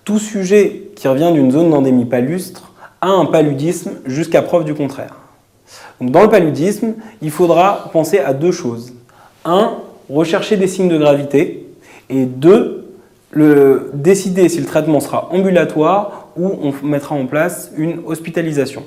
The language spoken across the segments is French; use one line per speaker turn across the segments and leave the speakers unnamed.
Tout sujet qui revient d'une zone d'endémie palustre a un paludisme jusqu'à preuve du contraire. Donc, dans le paludisme, il faudra penser à deux choses. 1. Rechercher des signes de gravité. Et 2. Décider si le traitement sera ambulatoire ou on mettra en place une hospitalisation.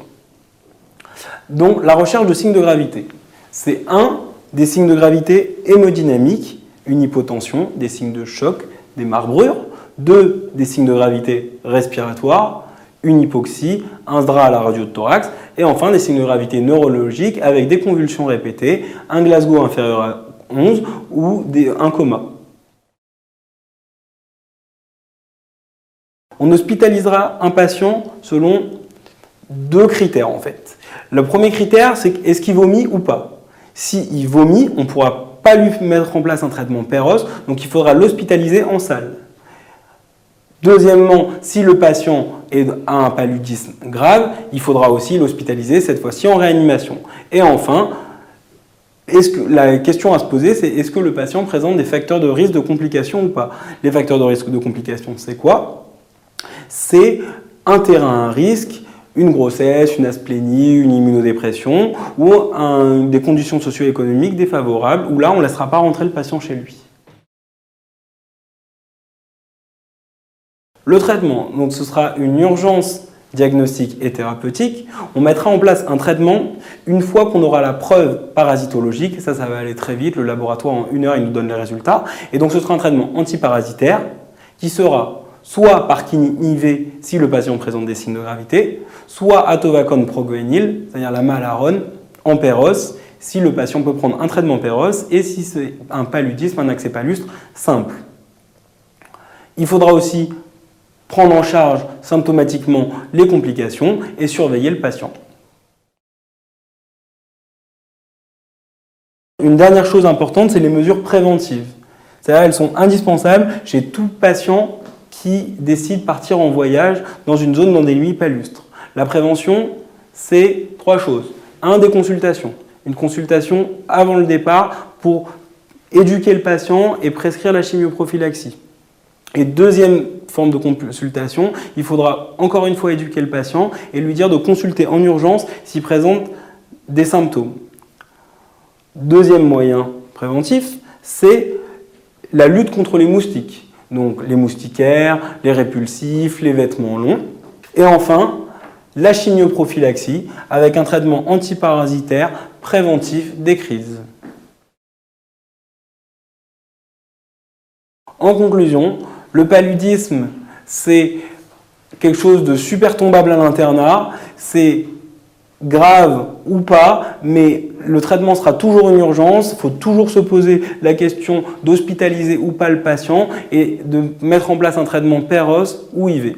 Donc, la recherche de signes de gravité. C'est 1. Des signes de gravité hémodynamiques, une hypotension, des signes de choc, des marbrures. 2. Des signes de gravité respiratoires, une hypoxie, un SDRA à la radio de thorax. Et enfin, des signes de gravité neurologiques avec des convulsions répétées, un Glasgow inférieur à 11 ou un coma. On hospitalisera un patient selon deux critères en fait. Le premier critère, c'est est-ce qu'il vomit ou pas. S'il vomit, on ne pourra pas lui mettre en place un traitement Péros, donc il faudra l'hospitaliser en salle. Deuxièmement, si le patient a un paludisme grave, il faudra aussi l'hospitaliser, cette fois-ci en réanimation. Et enfin, la question à se poser, c'est est-ce que le patient présente des facteurs de risque de complications ou pas? Les facteurs de risque de complications, c'est quoi? C'est un terrain à risque, une grossesse, une asplénie, une immunodépression ou des conditions socio-économiques défavorables où là, on ne laissera pas rentrer le patient chez lui. Le traitement, donc ce sera une urgence diagnostique et thérapeutique. On mettra en place un traitement une fois qu'on aura la preuve parasitologique. Ça va aller très vite. Le laboratoire, en 1 heure, il nous donne les résultats. Et donc, ce sera un traitement antiparasitaire qui sera soit par quini-IV si le patient présente des signes de gravité, soit atovacone proguanil, c'est-à-dire la malarone, en Péros, si le patient peut prendre un traitement Péros et si c'est un paludisme, un accès palustre simple. Il faudra aussi prendre en charge symptomatiquement les complications et surveiller le patient. Une dernière chose importante, c'est les mesures préventives. C'est-à-dire elles sont indispensables chez tout patient qui décide de partir en voyage dans une zone d'endémie palustre. La prévention, c'est 3 choses. 1. Des consultations. Une consultation avant le départ pour éduquer le patient et prescrire la chimioprophylaxie. Et deuxième forme de consultation, il faudra encore une fois éduquer le patient et lui dire de consulter en urgence s'il présente des symptômes. Deuxième moyen préventif, c'est la lutte contre les moustiques. Donc les moustiquaires, les répulsifs, les vêtements longs. Et enfin, la chimioprophylaxie avec un traitement antiparasitaire préventif des crises. En conclusion, le paludisme, c'est quelque chose de super tombable à l'internat, c'est grave ou pas, mais le traitement sera toujours une urgence, il faut toujours se poser la question d'hospitaliser ou pas le patient et de mettre en place un traitement Péros ou IV.